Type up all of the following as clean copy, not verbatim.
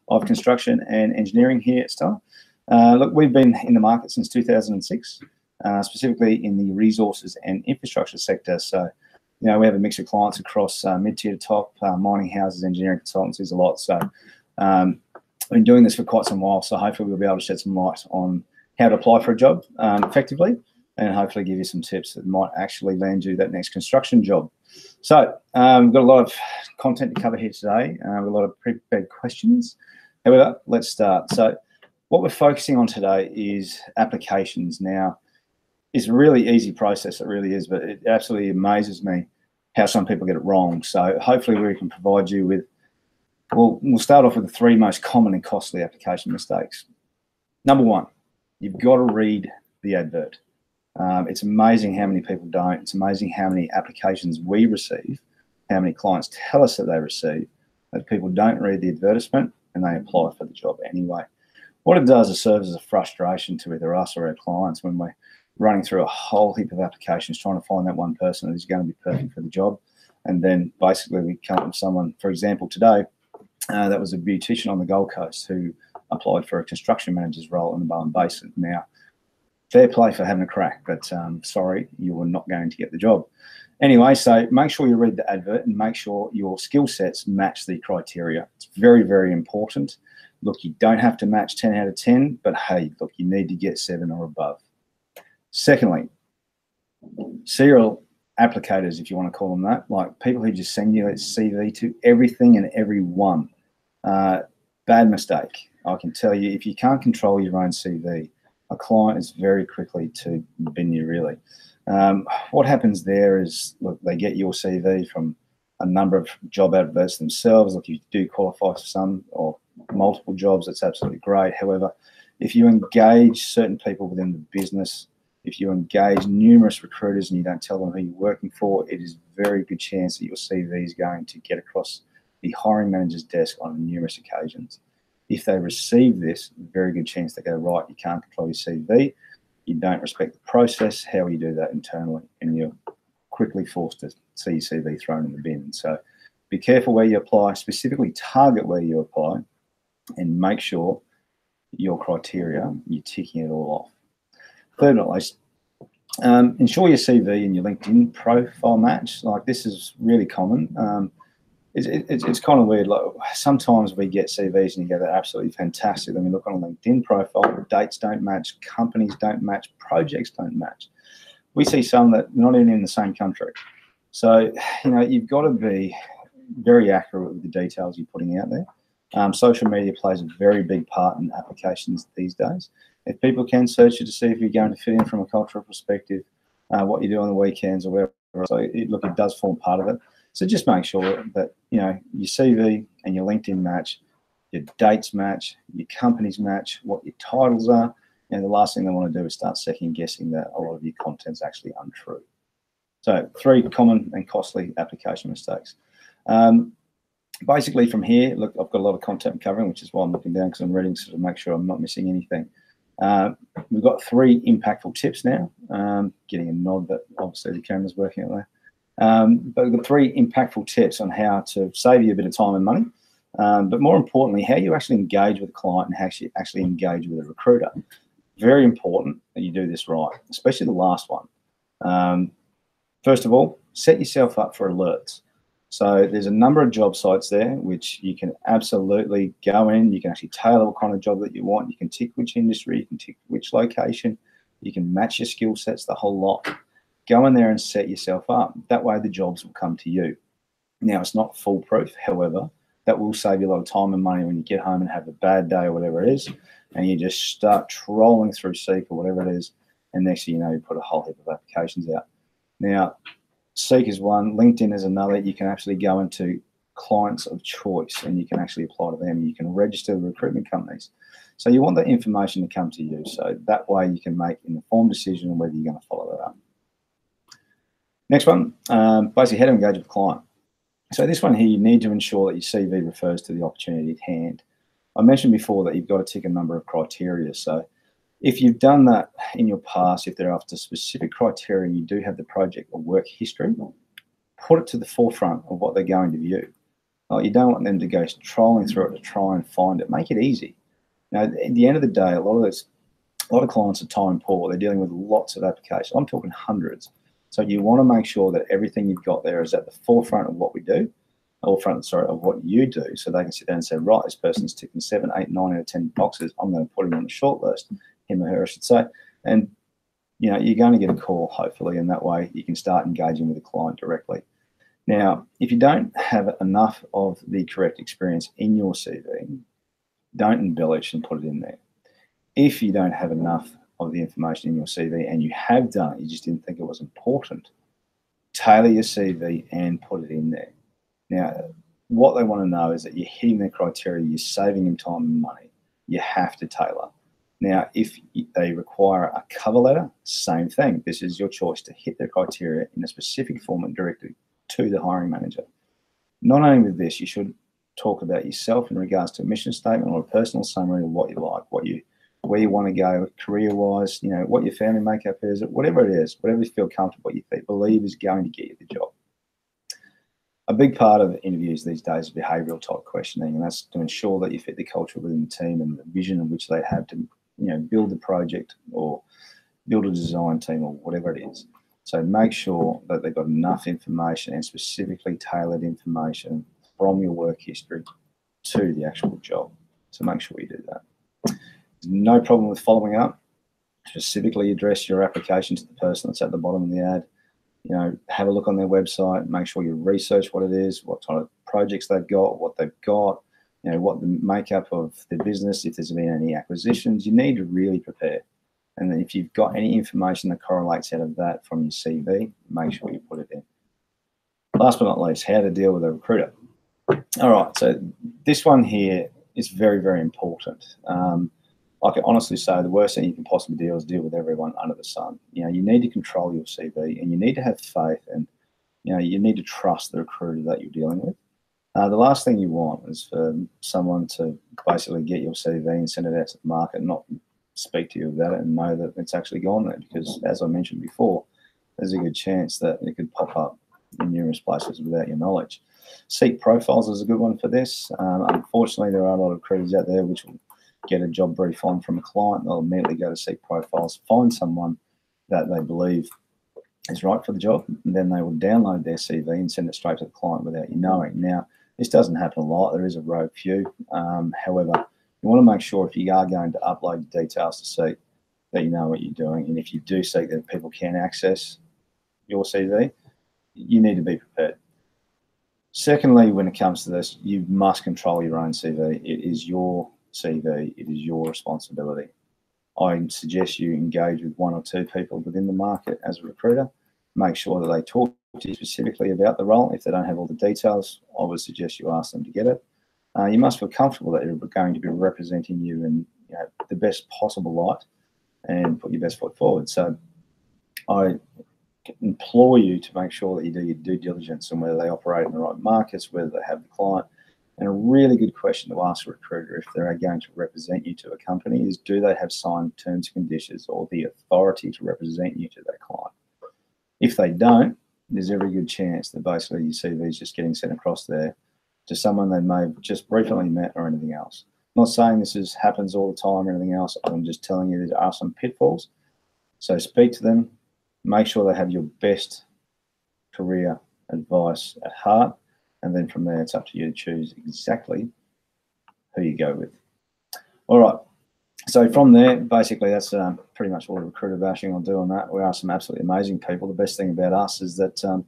of construction and engineering here at Stellar. Look, we've been in the market since 2006, specifically in the resources and infrastructure sector. So, we have a mix of clients across mid-tier to top, mining houses, engineering consultancies, a lot. So, I've been doing this for quite some while. So, hopefully, we'll be able to shed some light on how to apply for a job effectively, and hopefully give you some tips that might actually land you that next construction job. So we've got a lot of content to cover here today, with a lot of prepared questions. However, let's start. So what we're focusing on today is applications. Now, it's a really easy process, it really is, but it absolutely amazes me how some people get it wrong. So hopefully we can provide you with, we'll start off with the 3 most common and costly application mistakes. Number 1, you've got to read the advert. It's amazing how many people don't. It's amazing how many applications we receive, how many clients tell us that they receive, that people don't read the advertisement and they apply for the job anyway. What it does is serves as a frustration to either us or our clients when we're running through a whole heap of applications trying to find that one person who's going to be perfect for the job. And then basically we come up with someone, for example, today, that was a beautician on the Gold Coast who applied for a construction manager's role in the Bowen Basin. Now, fair play for having a crack, but sorry, you are not going to get the job. Anyway, so make sure you read the advert and make sure your skill sets match the criteria. It's very, very important. Look, you don't have to match 10 out of 10, but hey, look, you need to get 7 or above. Secondly, serial applicators, if you want to call them that, like people who just send you a CV to everything and everyone. Bad mistake. I can tell you, if you can't control your own CV, a client is very quickly to bin you, really. What happens there is, look, they get your CV from a number of job adverts themselves. Look, you do qualify for some or multiple jobs, that's absolutely great. However, if you engage certain people within the business, if you engage numerous recruiters and you don't tell them who you're working for, it is a very good chance that your CV is going to get across the hiring manager's desk on numerous occasions. If they receive this, very good chance they go, right, you can't control your CV, you don't respect the process, how you do that internally, and you're quickly forced to see your CV thrown in the bin. So be careful where you apply, specifically target where you apply, and make sure your criteria, you're ticking it all off. Third but not least, ensure your CV and your LinkedIn profile match. Like, this is really common. It's kind of weird. Like, sometimes we get CVs and you go, they're absolutely fantastic. Then we look on a LinkedIn profile, the dates don't match, companies don't match, projects don't match. We see some that are not even in the same country. So, you've got to be very accurate with the details you're putting out there. Social media plays a very big part in applications these days. If people can search you to see if you're going to fit in from a cultural perspective, what you do on the weekends or whatever, so it does form part of it. So just make sure that, your CV and your LinkedIn match, your dates match, your companies match, what your titles are. And the last thing they want to do is start second guessing that a lot of your content's actually untrue. So 3 common and costly application mistakes. Basically from here, look, I've got a lot of content I'm covering, which is why I'm looking down, because I'm reading to make sure I'm not missing anything. We've got 3 impactful tips now. Getting a nod that obviously the camera's working out there. But we've got 3 impactful tips on how to save you a bit of time and money, but more importantly, how you actually engage with a client and how you actually engage with a recruiter. Very important that you do this right, especially the last one. First of all, set yourself up for alerts. So there's a number of job sites there which you can absolutely go in. You can actually tailor what kind of job that you want. You can tick which industry, you can tick which location, you can match your skill sets, the whole lot. Go in there and set yourself up. That way the jobs will come to you. Now, it's not foolproof. However, that will save you a lot of time and money when you get home and have a bad day or whatever it is, and you just start trolling through Seek or whatever it is, and next thing you know, you put a whole heap of applications out. Now, Seek is one, LinkedIn is another. You can actually go into clients of choice and you can actually apply to them. You can register with recruitment companies. So you want that information to come to you. So that way you can make an informed decision on whether you're going to follow that up. Next one, basically how to engage with the client. So this one here, you need to ensure that your CV refers to the opportunity at hand. I mentioned before that you've got to tick a number of criteria. So if you've done that in your past, if they're after specific criteria and you do have the project or work history, put it to the forefront of what they're going to view. Oh, you don't want them to go trolling through it to try and find it. Make it easy. Now, at the end of the day, a lot of clients are time poor. They're dealing with lots of applications. I'm talking hundreds. So you want to make sure that everything you've got there is at the forefront of what we do, of what you do, so they can sit down and say, right, this person's ticking 7, 8, 9 out of 10 boxes. I'm going to put him on the short list, him or her, I should say. And you're going to get a call, hopefully, and that way you can start engaging with the client directly. Now, if you don't have enough of the correct experience in your CV, don't embellish and put it in there. If you don't have enough of the information in your CV and you have done it, you just didn't think it was important, tailor your CV and put it in there. Now, what they want to know is that you're hitting their criteria, you're saving them time and money. You have to tailor. Now, if they require a cover letter, same thing. This is your choice to hit their criteria in a specific format directly to the hiring manager. Not only with this, you should talk about yourself in regards to a mission statement or a personal summary of what you like, where you want to go career-wise, what your family makeup is, whatever it is, whatever you feel comfortable, you believe is going to get you the job. A big part of interviews these days is behavioural type questioning, and that's to ensure that you fit the culture within the team and the vision in which they have to, build the project or build a design team or whatever it is. So make sure that they've got enough information and specifically tailored information from your work history to the actual job. So make sure you do that. There's no problem with following up. Specifically address your application to the person that's at the bottom of the ad. Have a look on their website, make sure you research what it is, what kind of projects they've got, what they've got, what the makeup of their business, if there's been any acquisitions. You need to really prepare. And then if you've got any information that correlates out of that from your CV, make sure you put it in. Last but not least, how to deal with a recruiter. All right, so this one here is very, very important. I can honestly say the worst thing you can possibly do is deal with everyone under the sun. You need to control your CV and you need to have faith and, you need to trust the recruiter that you're dealing with. The last thing you want is for someone to basically get your CV and send it out to the market and not speak to you about it and know that it's actually gone there, because as I mentioned before, there's a good chance that it could pop up in numerous places without your knowledge. Seek profiles is a good one for this. Unfortunately, there are a lot of recruiters out there which will get a job brief on from a client. They'll immediately go to Seek profiles, find someone that they believe is right for the job, and then they will download their CV and send it straight to the client without you knowing. Now, this doesn't happen a lot. There is a rogue few. However, you want to make sure if you are going to upload details to Seek that you know what you're doing. And if you do Seek that people can access your CV, you need to be prepared. Secondly, when it comes to this, you must control your own CV. It is your CV. It is your responsibility. I suggest you engage with 1 or 2 people within the market as a recruiter. Make sure that they talk to you specifically about the role. If they don't have all the details, I would suggest you ask them to get it. You must feel comfortable that you're going to be representing you in the best possible light and put your best foot forward. So I implore you to make sure that you do your due diligence on whether they operate in the right markets, whether they have the client. And a really good question to ask a recruiter if they're going to represent you to a company is, do they have signed terms and conditions or the authority to represent you to that client? If they don't, there's every good chance that basically your CV is just getting sent across there to someone they may have just briefly met or anything else. I'm not saying this happens all the time or anything else. I'm just telling you there are some pitfalls. So speak to them, make sure they have your best career advice at heart, and then from there it's up to you to choose exactly who you go with. All right. So from there, basically that's pretty much all the recruiter bashing I'll do on that. We are some absolutely amazing people. The best thing about us is that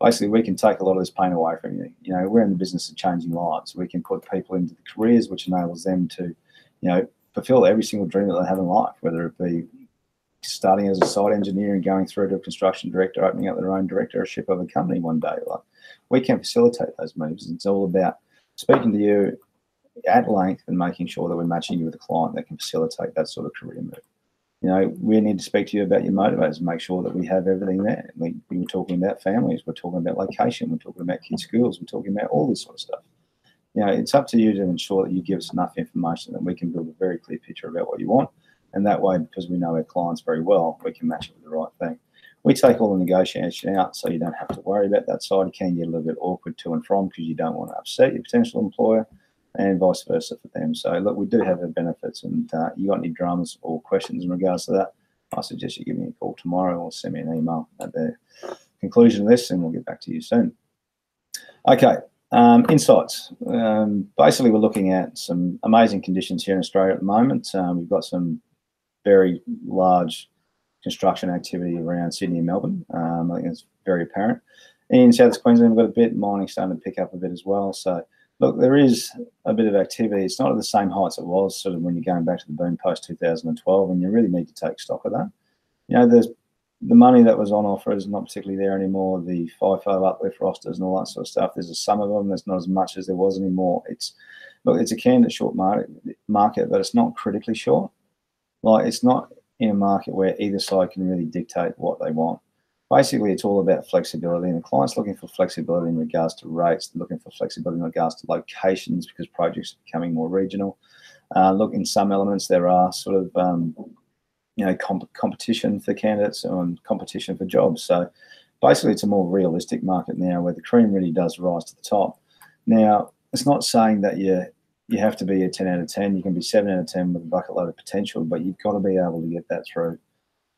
basically we can take a lot of this pain away from you. We're in the business of changing lives. We can put people into the careers which enables them to, fulfill every single dream that they have in life, whether it be starting as a site engineer and going through to a construction director, opening up their own directorship of a company one day. Like, we can facilitate those moves. It's all about speaking to you at length and making sure that we're matching you with a client that can facilitate that sort of career move. We need to speak to you about your motivators and make sure that we have everything there. We were talking about families, we're talking about location, we're talking about kids' schools, we're talking about all this sort of stuff. It's up to you to ensure that you give us enough information that we can build a very clear picture about what you want. And that way, because we know our clients very well, we can match it with the right thing. We take all the negotiation out, so you don't have to worry about that side. It can get a little bit awkward to and from because you don't want to upset your potential employer, and vice versa for them. So look, we do have the benefits, and you got any dramas or questions in regards to that, I suggest you give me a call tomorrow or send me an email at the conclusion of this, and we'll get back to you soon. Okay, insights. Basically, we're looking at some amazing conditions here in Australia at the moment. We've got some very large construction activity around Sydney and Melbourne. I think it's very apparent. In South Queensland, we've got a bit, mining starting to pick up a bit as well. So, look, there is a bit of activity. It's not at the same heights it was sort of when you're going back to the boom post 2012, and you really need to take stock of that. You know, there's the money that was on offer is not particularly there anymore. The FIFO uplift rosters and all that sort of stuff. There's some of them. There's not as much as there was anymore. It's a candidate short market, but it's not critically short. Like, it's not in a market where either side can really dictate what they want. Basically, it's all about flexibility, and the client's looking for flexibility in regards to rates. They're looking for flexibility in regards to locations because projects are becoming more regional. Look, in some elements, there are sort of competition for candidates and competition for jobs. So basically, it's a more realistic market now where the cream really does rise to the top. Now, it's not saying that you have to be a 10 out of 10. You can be 7 out of 10 with a bucket load of potential, but you've got to be able to get that through.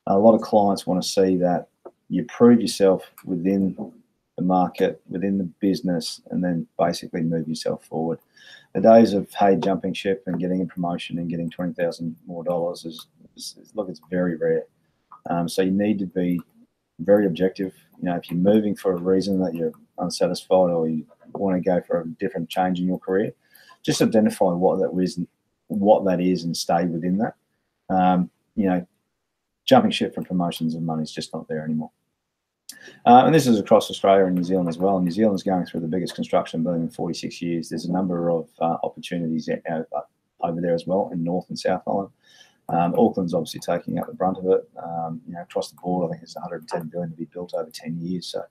A lot of clients want to see that you prove yourself within the market, within the business, and then basically move yourself forward. The days of, hey, jumping ship and getting a promotion and getting $20,000 more look, it's very rare. So you need to be very objective. You know, if you're moving for a reason that you're unsatisfied or you want to go for a different change in your career, just identify what that is and stay within that. Jumping ship for promotions and money is just not there anymore. And this is across Australia and New Zealand as well. New Zealand's going through the biggest construction boom in 46 years. There's a number of opportunities over there as well in North and South Island. Auckland's obviously taking up the brunt of it. Across the board, I think it's 110 billion to be built over 10 years. So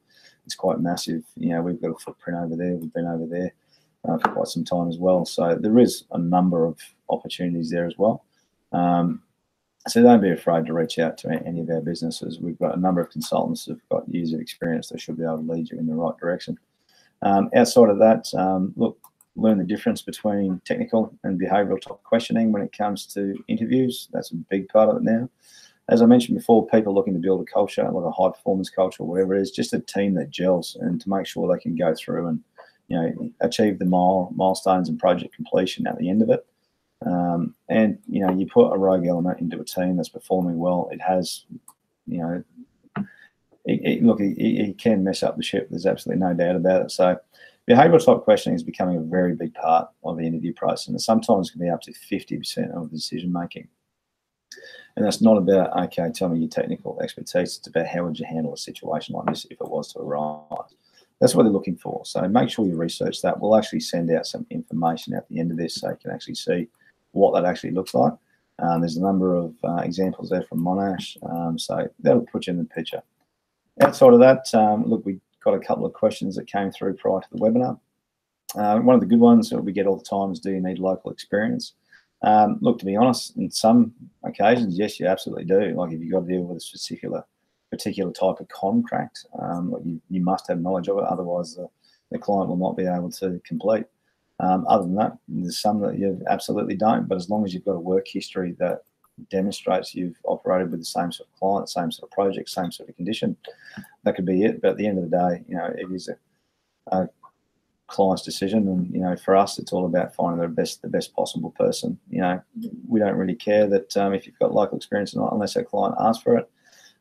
it's quite massive. You know, we've got a footprint over there. We've been over there for quite some time as well. So there is a number of opportunities there as well. So don't be afraid to reach out to any of our businesses. We've got a number of consultants who've got years of experience that should be able to lead you in the right direction. Outside of that, learn the difference between technical and behavioural type questioning when it comes to interviews. That's a big part of it now. As I mentioned before, people looking to build a culture, like a high performance culture, whatever it is, just a team that gels and to make sure they can go through and achieve the milestones and project completion at the end of it. And you put a rogue element into a team that's performing well. It has, it can mess up the ship. There's absolutely no doubt about it. So behavioural type questioning is becoming a very big part of the interview process, and sometimes can be up to 50% of the decision making. And that's not about, okay, tell me your technical expertise. It's about how would you handle a situation like this if it was to arise. That's what they're looking for. So make sure you research that. We'll actually send out some information at the end of this so you can actually see what that actually looks like. There's a number of examples there from Monash, so that'll put you in the picture. Outside of that, look, we got a couple of questions that came through prior to the webinar. One of the good ones that we get all the time is, do you need local experience? Look, to be honest, in some occasions, yes, you absolutely do. Like if you've got to deal with a particular type of contract, you must have knowledge of it, otherwise the client will not be able to complete. Other than that, there's some that you absolutely don't, but as long as you've got a work history that demonstrates you've operated with the same sort of client, same sort of project, same sort of condition, that could be it. But at the end of the day, it is a client's decision, and for us, it's all about finding the best possible person. We don't really care that if you've got local experience or not, unless our client asks for it.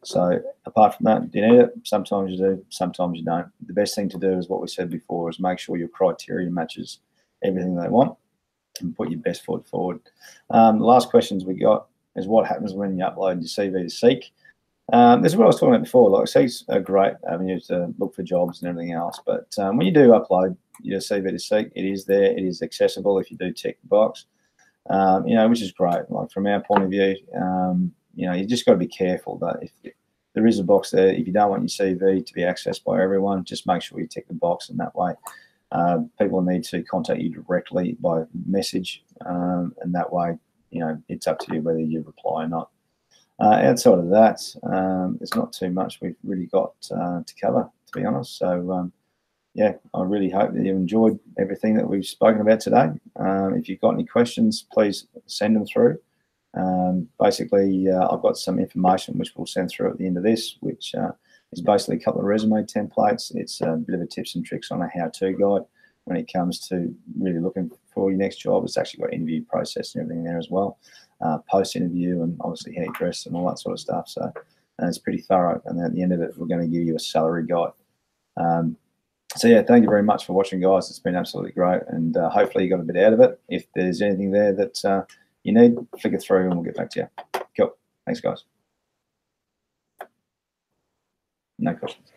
So apart from that, do you need it? Sometimes you do, sometimes you don't. The best thing to do is what we said before, is make sure your criteria matches everything they want and put your best foot forward. The last questions we got is, what happens when you upload your CV to Seek? This is what I was talking about before. Like, Seek's a great avenue to look for jobs and everything else, but when you do upload your CV to Seek, it is there, it is accessible if you do tick the box, which is great. Like from our point of view, you just got to be careful that if there is a box there, if you don't want your CV to be accessed by everyone, just make sure you tick the box, and that way people need to contact you directly by message, and that way, it's up to you whether you reply or not. Outside of that, there's not too much we've really got to cover, to be honest. So yeah, I really hope that you enjoyed everything that we've spoken about today. If you've got any questions, please send them through. Basically, I've got some information which we'll send through at the end of this, which is basically a couple of resume templates. It's a bit of a tips and tricks on a how-to guide when it comes to really looking for your next job. It's actually got interview process and everything there as well, post-interview, and obviously how you dress and all that sort of stuff. So it's pretty thorough. And then at the end of it, we're going to give you a salary guide. So yeah, thank you very much for watching, guys. It's been absolutely great, and hopefully you got a bit out of it. If there's anything there that you need, flick it through and we'll get back to you. Cool. Thanks, guys. No questions.